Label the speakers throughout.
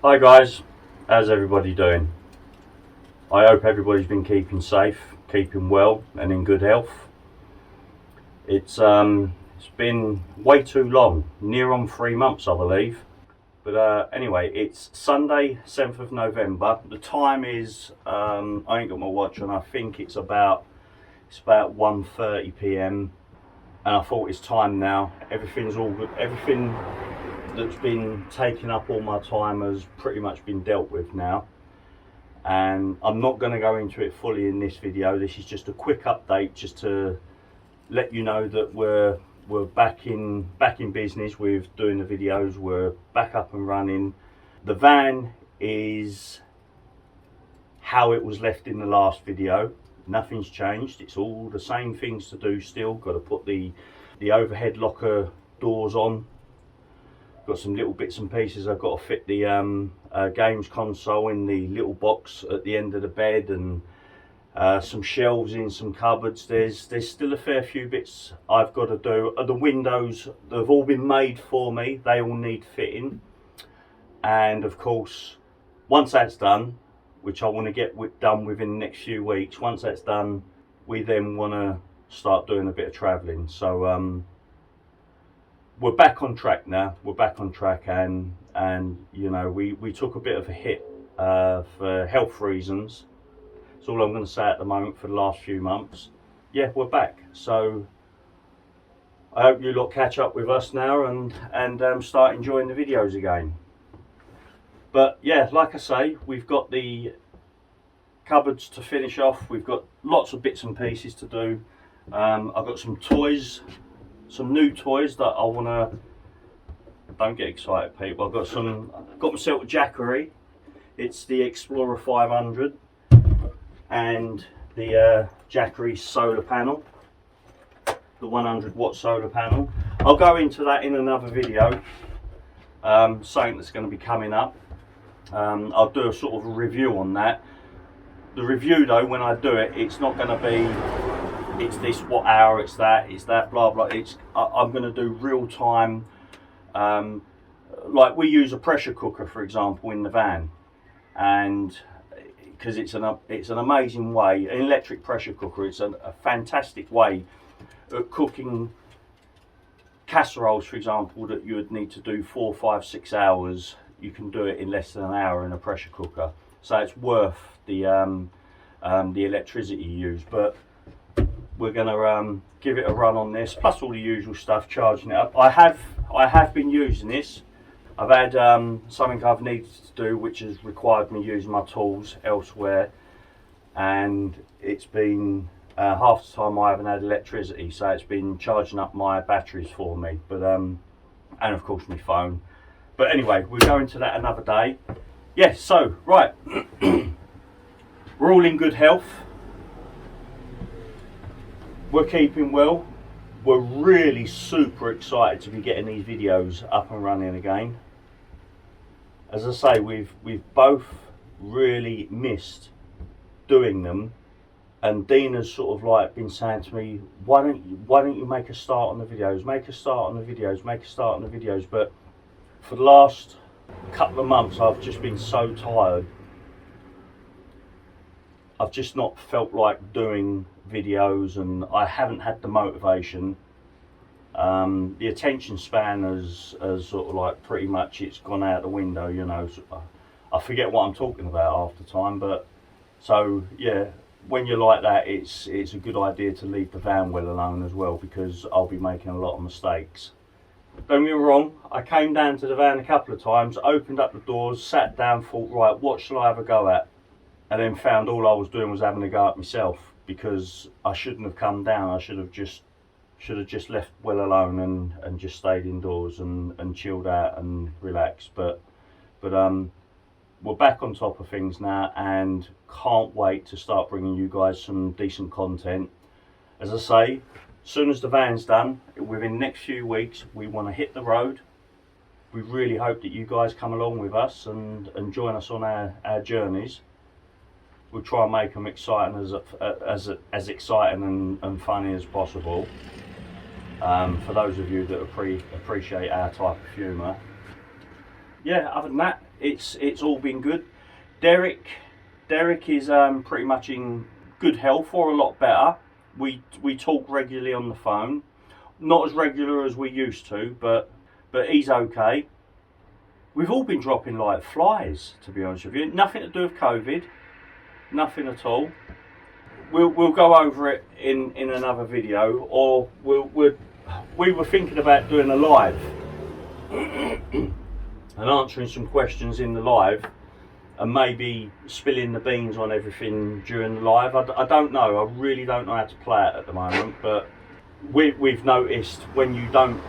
Speaker 1: Hi guys, how's everybody doing? I hope everybody's been keeping safe, keeping well and in good health. It's been way too long, near on 3 months I believe. But anyway, it's Sunday 7th of November. The time is, I ain't got my watch on, I think it's about 1:30 p.m. and I thought it's time now. Everything's all good. Everything that's been taking up all my time has pretty much been dealt with now, and I'm not going to go into it fully in this video. This is just a quick update just to let you know that we're back in business with doing the videos. We're back up and running. The van is how it was left in the last video. Nothing's changed. It's all the same things to do still. Got to put the overhead locker doors on. Got some little bits and pieces. I've got to fit the games console in the little box at the end of the bed, and some shelves in some cupboards. There's still a fair few bits I've got to do. The windows, they've all been made for me. They all need fitting, and of course, once that's done, which I want to get done within the next few weeks, once that's done, we then want to start doing a bit of travelling. So we're back on track now. We're back on track, and you know, we took a bit of a hit for health reasons. That's all I'm going to say at the moment. For the last few months, yeah, we're back. So I hope you lot catch up with us now and start enjoying the videos again. But yeah, like I say, we've got the cupboards to finish off. We've got lots of bits and pieces to do. I've got some toys, some new toys that I want to. Don't get excited, people. I've got myself a Jackery. It's the Explorer 500 and the Jackery solar panel, the 100-watt solar panel. I'll go into that in another video. Something that's going to be coming up. I'll do a sort of a review on that. The review though, when I do it, it's not going to be, it's this watt hour, it's that, blah blah. I'm going to do real time. Like we use a pressure cooker, for example, in the van, and because it's an amazing way, an electric pressure cooker. It's a fantastic way of cooking casseroles, for example, that you would need to do 4, 5, 6 hours. You can do it in less than an hour in a pressure cooker, so it's worth the electricity you use. But we're gonna give it a run on this, plus all the usual stuff, charging it up. I have been using this. I've had something I've needed to do which has required me using my tools elsewhere, and it's been half the time I haven't had electricity, so it's been charging up my batteries for me. But and of course my phone. But anyway, we'll go into that another day. Yes, so right, we're all in good health. We're keeping well. We're really super excited to be getting these videos up and running again. As I say, we've both really missed doing them, and Dean has sort of like been saying to me, why don't you make a start on the videos, make a start on the videos, make a start on the videos. But for the last couple of months I've just been so tired. I've just not felt like doing videos, and I haven't had the motivation. The attention span has sort of like pretty much, it's gone out the window, you know. I forget what I'm talking about half the time. But so yeah, when you're like that, it's a good idea to leave the van well alone as well, because I'll be making a lot of mistakes. Don't get me wrong, I came down to the van a couple of times, opened up the doors, sat down, thought, right, what shall I have a go at? And then found all I was doing was having a go at myself, because I shouldn't have come down. I should have just left well alone and just stayed indoors and chilled out and relaxed. But we're back on top of things now, and can't wait to start bringing you guys some decent content. As I say, as soon as the van's done, within the next few weeks, we want to hit the road. We really hope that you guys come along with us and join us on our journeys. We'll try and make them exciting, as exciting and funny as possible. For those of you that appreciate our type of humour. yeah, other than that, it's all been good. Derek is pretty much in good health, or a lot better. We talk regularly on the phone, not as regular as we used to, but he's okay. We've all been dropping like flies, to be honest with you. Nothing to do with COVID, nothing at all. We'll go over it in another video, or we were thinking about doing a live and answering some questions in the live, and maybe spilling the beans on everything during the live. I don't know. I really don't know how to play it at the moment, but we've noticed when you don't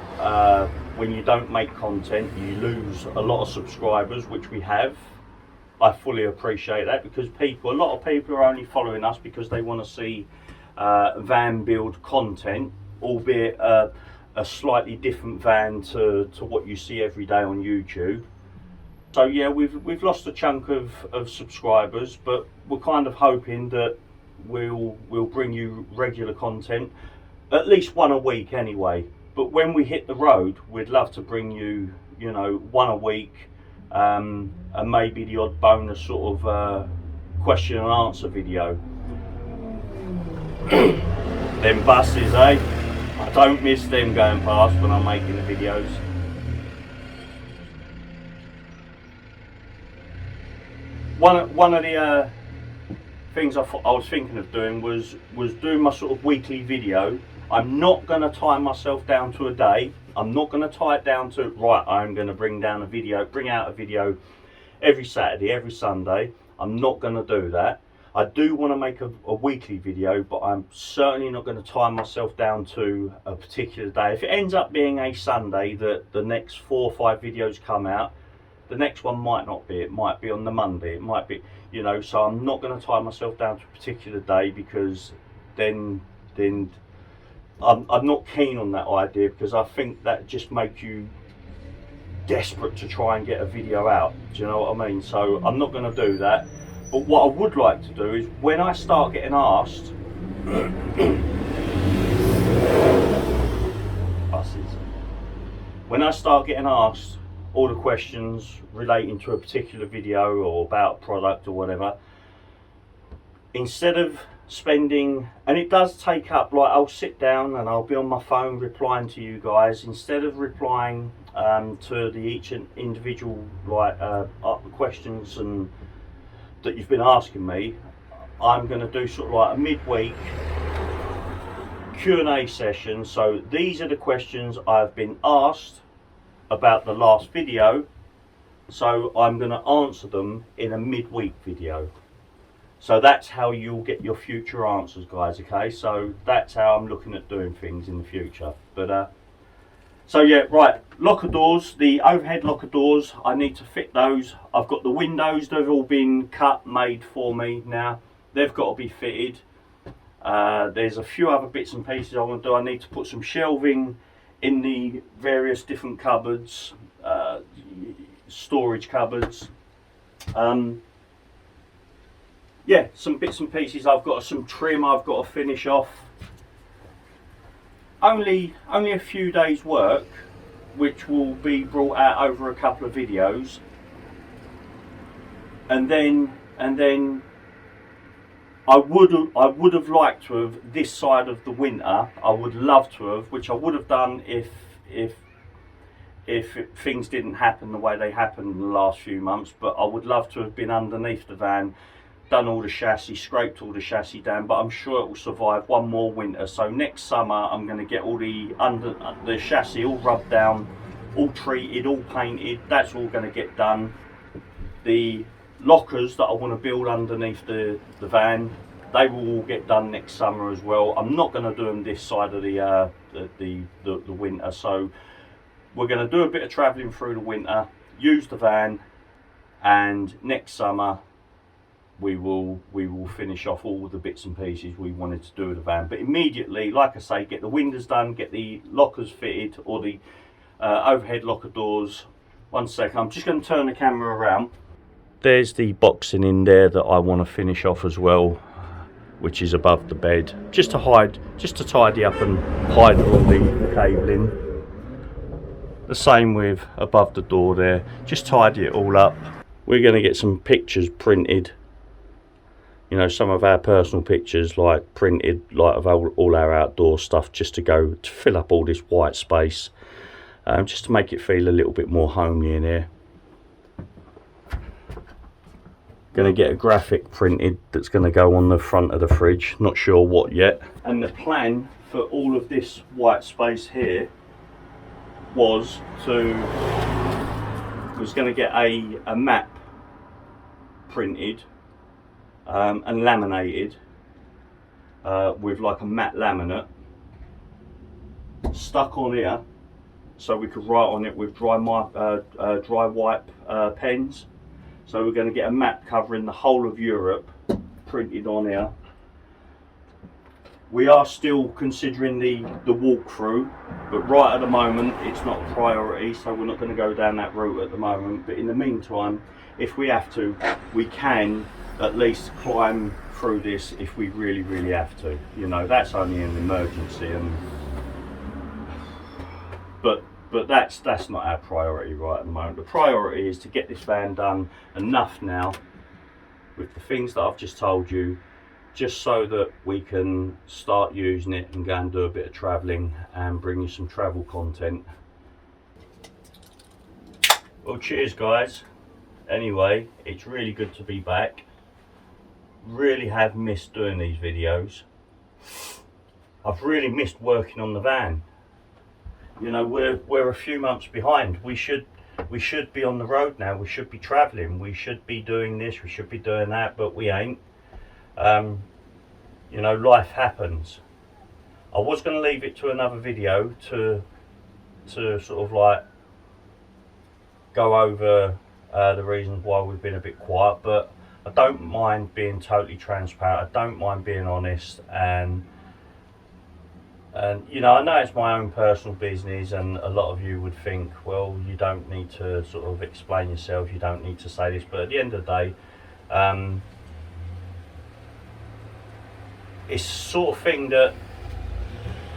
Speaker 1: make content, you lose a lot of subscribers, which we have. I fully appreciate that, because a lot of people are only following us because they want to see van build content, albeit a slightly different van to what you see every day on YouTube. So yeah, we've lost a chunk of subscribers, but we're kind of hoping that we'll bring you regular content, at least one a week anyway. But when we hit the road, we'd love to bring you, one a week, and maybe the odd bonus sort of question and answer video. Them buses, eh? I don't miss them going past when I'm making the videos. One of the things I was thinking of doing was doing my sort of weekly video. I'm not going to tie myself down to a day. I'm not going to tie it down to, right, I'm going to bring out a video every Saturday, every Sunday. I'm not going to do that. I do want to make a weekly video, but I'm certainly not going to tie myself down to a particular day. If it ends up being a Sunday that the next 4 or 5 videos come out, the next one might not be. It might be on the Monday. It might be, so I'm not going to tie myself down to a particular day, because then I'm not keen on that idea, because I think that just makes you desperate to try and get a video out. Do you know what I mean? So I'm not going to do that. But what I would like to do is, when I start getting asked when I start getting asked all the questions relating to a particular video or about a product or whatever, instead of spending, and it does take up, like, I'll sit down and I'll be on my phone replying to you guys, instead of replying to each individual questions and that you've been asking me, I'm going to do sort of like a midweek Q&A session. So these are the questions I've been asked about the last video, so I'm going to answer them in a midweek video. So that's how you'll get your future answers, guys. Okay, so that's how I'm looking at doing things in the future. But so yeah, right, locker doors, the overhead locker doors, I need to fit those. I've got the windows, they've all been cut, made for me now. They've got to be fitted. There's a few other bits and pieces I want to do. I need to put some shelving in the various different cupboards, storage cupboards. Yeah, some bits and pieces. I've got some trim I've got to finish off. Only a few days work, which will be brought out over a couple of videos, and then I would have liked to have, this side of the winter, I would love to have, which I would have done if things didn't happen the way they happened in the last few months, but I would love to have been underneath the van, done all the chassis, scraped all the chassis down, but I'm sure it will survive one more winter. So next summer I'm going to get all the chassis all rubbed down, all treated, all painted. That's all going to get done. The lockers that I want to build underneath the van, they will all get done next summer as well. I'm not going to do them this side of the winter, so we're going to do a bit of travelling through the winter, use the van, and next summer we will finish off all the bits and pieces we wanted to do with the van. But immediately, like I say, get the windows done, get the lockers fitted, or the overhead locker doors. One second, I'm just going to turn the camera around. There's the boxing in there that I want to finish off as well, which is above the bed, just to tidy up and hide all the cabling. The same with above the door there. Just tidy it all up. We're going to get some pictures printed. You know, some of our personal pictures, like printed, like of all our outdoor stuff, just to go to fill up all this white space, just to make it feel a little bit more homely in here. Going to get a graphic printed that's going to go on the front of the fridge. Not sure what yet. And the plan for all of this white space here was going to get a map printed and laminated with like a matte laminate stuck on here, so we could write on it with dry wipe pens. So we're going to get a map covering the whole of Europe printed on here. We are still considering the walkthrough, but right at the moment it's not a priority, so we're not going to go down that route at the moment. But in the meantime, if we have to, we can at least climb through this if we really have to. You know, that's only an emergency, but that's not our priority right at the moment. The priority is to get this van done enough now with the things that I've just told you, just so that we can start using it and go and do a bit of travelling and bring you some travel content. Well, cheers guys. Anyway, it's really good to be back. Really have missed doing these videos. I've really missed working on the van. You know, we're a few months behind. We should be on the road now. We should be travelling. We should be doing this. We should be doing that, but we ain't. You know, life happens. I was going to leave it to another video to sort of like go over the reasons why we've been a bit quiet, but I don't mind being totally transparent. I don't mind being honest, and you know, I know it's my own personal business, and a lot of you would think, well, you don't need to sort of explain yourself, you don't need to say this, but at the end of the day, it's the sort of thing that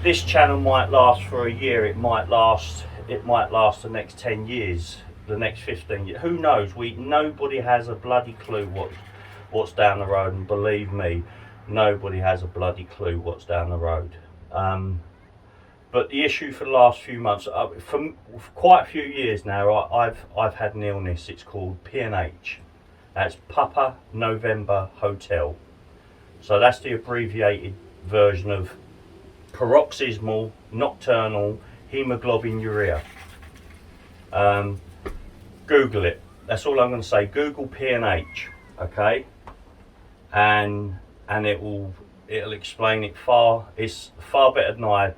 Speaker 1: this channel might last for a year, it might last the next 10 years, the next 15 years, who knows. Nobody has a bloody clue what's down the road, and believe me, nobody has a bloody clue what's down the road. But the issue for the last few months, for quite a few years now, I've had an illness. It's called P&H. That's Papa November Hotel. So that's the abbreviated version of paroxysmal nocturnal hemoglobinuria. Google it. That's all I'm going to say. Google P&H, okay, and it'll explain it it's far better than I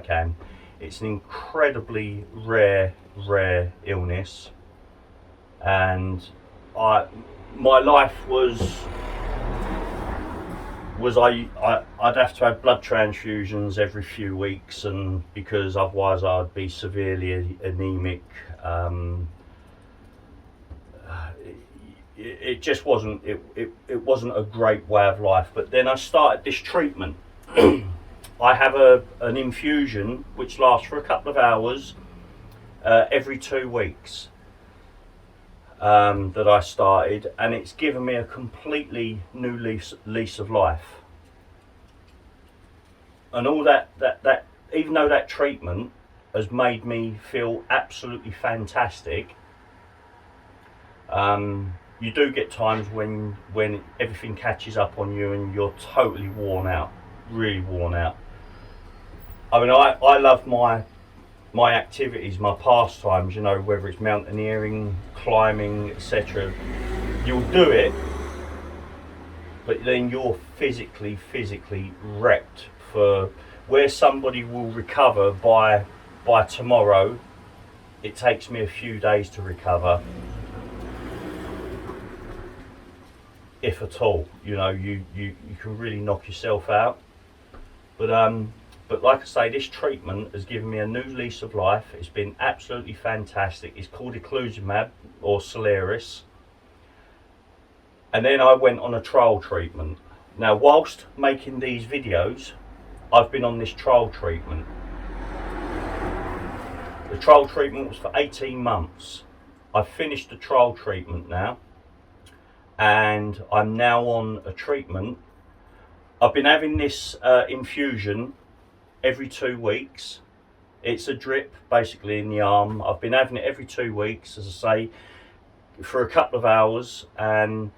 Speaker 1: can. It's an incredibly rare illness, and my life I'd have to have blood transfusions every few weeks, and because otherwise I'd be severely anemic. It just wasn't it wasn't a great way of life. But then I started this treatment. I have an infusion which lasts for a couple of hours every 2 weeks, that I started, and it's given me a completely new lease of life. And all that even though that treatment has made me feel absolutely fantastic, you do get times when everything catches up on you and you're totally worn out, really worn out. I mean, I love my activities, my pastimes, you know, whether it's mountaineering, climbing, etc. You'll do it, but then you're physically wrecked. For where somebody will recover by tomorrow, it takes me a few days to recover, if at all. You know, you can really knock yourself out. But like I say, this treatment has given me a new lease of life. It's been absolutely fantastic. It's called Eculizumab or Solaris. And then I went on a trial treatment. Now, whilst making these videos, I've been on this trial treatment. The trial treatment was for 18 months. I've finished the trial treatment now, and I'm now on a treatment. I've been having this infusion every 2 weeks. It's a drip basically in the arm. I've been having it every 2 weeks, as I say, for a couple of hours, and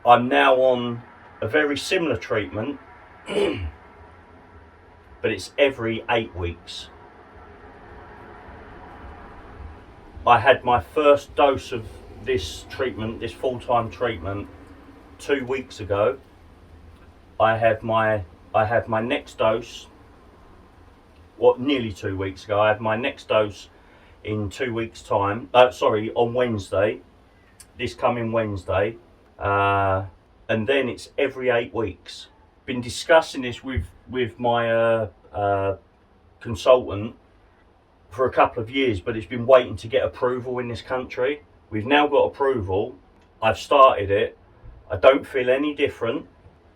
Speaker 1: I'm now on a very similar treatment, but it's every 8 weeks. I had my first dose of this treatment, this full-time treatment, 2 weeks ago. I have my next dose, nearly 2 weeks ago. I have my next dose in 2 weeks' time. On Wednesday, this coming Wednesday, and then it's every 8 weeks. Been discussing this with my consultant for a couple of years, but it's been waiting to get approval in this country. We've now got approval. I've started it. I don't feel any different,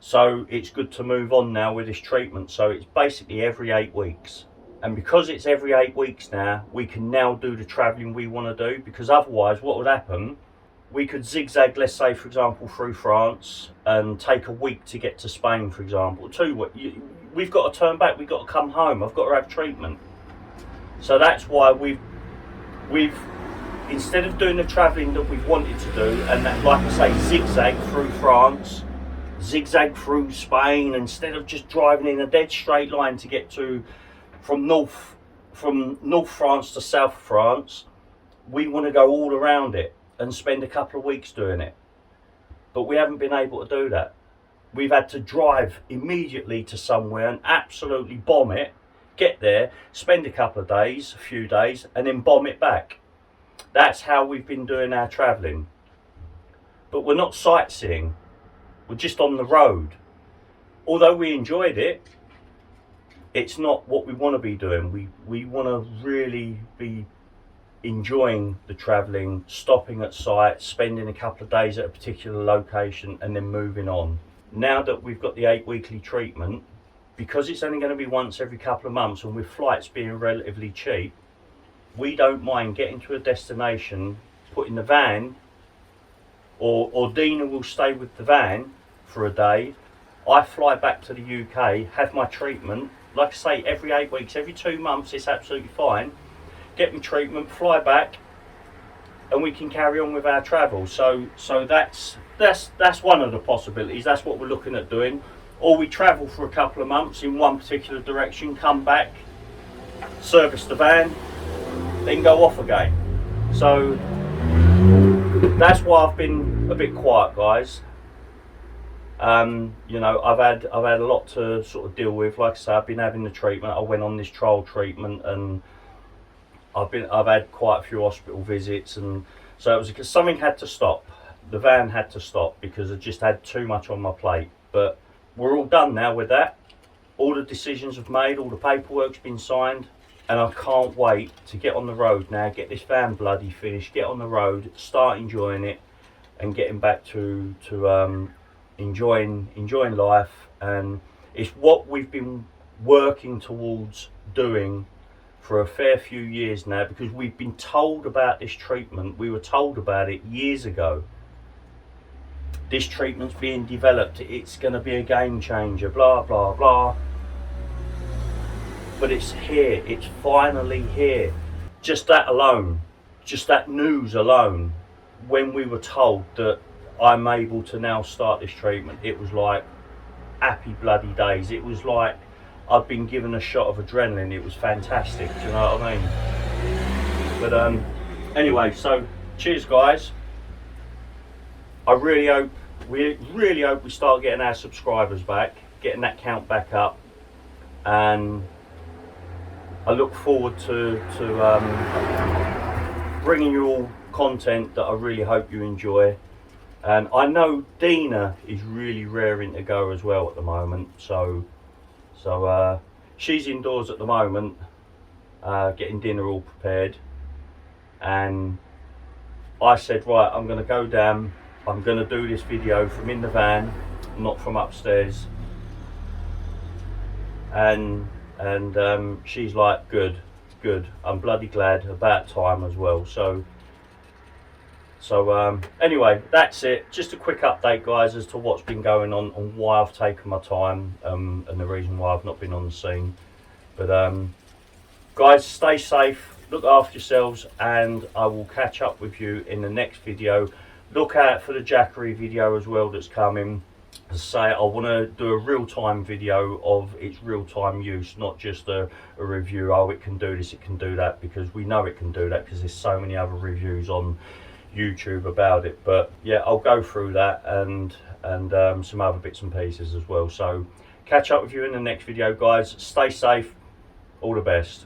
Speaker 1: so it's good to move on now with this treatment. So it's basically every 8 weeks. And because it's every 8 weeks now, we can now do the travelling we want to do, because otherwise what would happen, we could zigzag, let's say for example through France, and take a week to get to Spain, for example. 2 weeks. We've got to turn back, we've got to come home, I've got to have treatment. So that's why we've instead of doing the travelling that we've wanted to do, and that, like I say, zigzag through France, zigzag through Spain, instead of just driving in a dead straight line to get to from North France to South France, we want to go all around it and spend a couple of weeks doing it. But we haven't been able to do that. We've had to drive immediately to somewhere and absolutely bomb it, get there, spend a couple of days, a few days, and then bomb it back. That's how we've been doing our travelling. But we're not sightseeing, we're just on the road. Although we enjoyed it, it's not what we want to be doing. We want to really be enjoying the travelling, stopping at sites, spending a couple of days at a particular location, and then moving on. Now that we've got the 8 weekly treatment, because it's only going to be once every couple of months, and with flights being relatively cheap, we don't mind getting to a destination, putting the van, or Dina will stay with the van for a day. I fly back to the UK, have my treatment, like I say, every 8 weeks, every 2 months, it's absolutely fine. Get my treatment, fly back, and we can carry on with our travel. So that's one of the possibilities. That's what we're looking at doing. Or we travel for a couple of months in one particular direction, come back, service the van, then go off again. So that's why I've been a bit quiet, guys. You know, I've had a lot to sort of deal with. Like I say, I've been having the treatment. I went on this trial treatment, and I've had quite a few hospital visits, and so it was because something had to stop. The van had to stop because I just had too much on my plate. But we're all done now with that. All the decisions have made, all the paperwork's been signed, and I can't wait to get on the road now, get this van bloody finished, get on the road, start enjoying it, and getting back to enjoying life. And it's what we've been working towards doing for a fair few years now, because we've been told about this treatment. We were told about it years ago. This treatment's being developed, it's going to be a game changer, blah blah blah. But it's here, it's finally here. Just that alone, just that news alone, when we were told that I'm able to now start this treatment, it was like happy bloody days. It was like I'd been given a shot of adrenaline. It was fantastic, do you know what I mean? But anyway, so cheers guys. I really hope we start getting our subscribers back, getting that count back up, and I look forward to bringing you all content that I really hope you enjoy. And I know Dina is really raring to go as well at the moment, so she's indoors at the moment, getting dinner all prepared, and I said, right, I'm going to go down, I'm going to do this video from in the van, not from upstairs, and and she's like, good, I'm bloody glad, about time as well. So anyway, that's it. Just a quick update, guys, as to what's been going on why I've taken my time, and the reason why I've not been on the scene. But guys, stay safe, look after yourselves, and I will catch up with you in the next video. Look out for the Jackery video as well that's coming. As I say, I want to do a real-time video of its real-time use, not just a review, oh it can do this, it can do that, because we know it can do that because there's so many other reviews on YouTube about it. But yeah, I'll go through that and some other bits and pieces as well. So catch up with you in the next video, guys. Stay safe, all the best.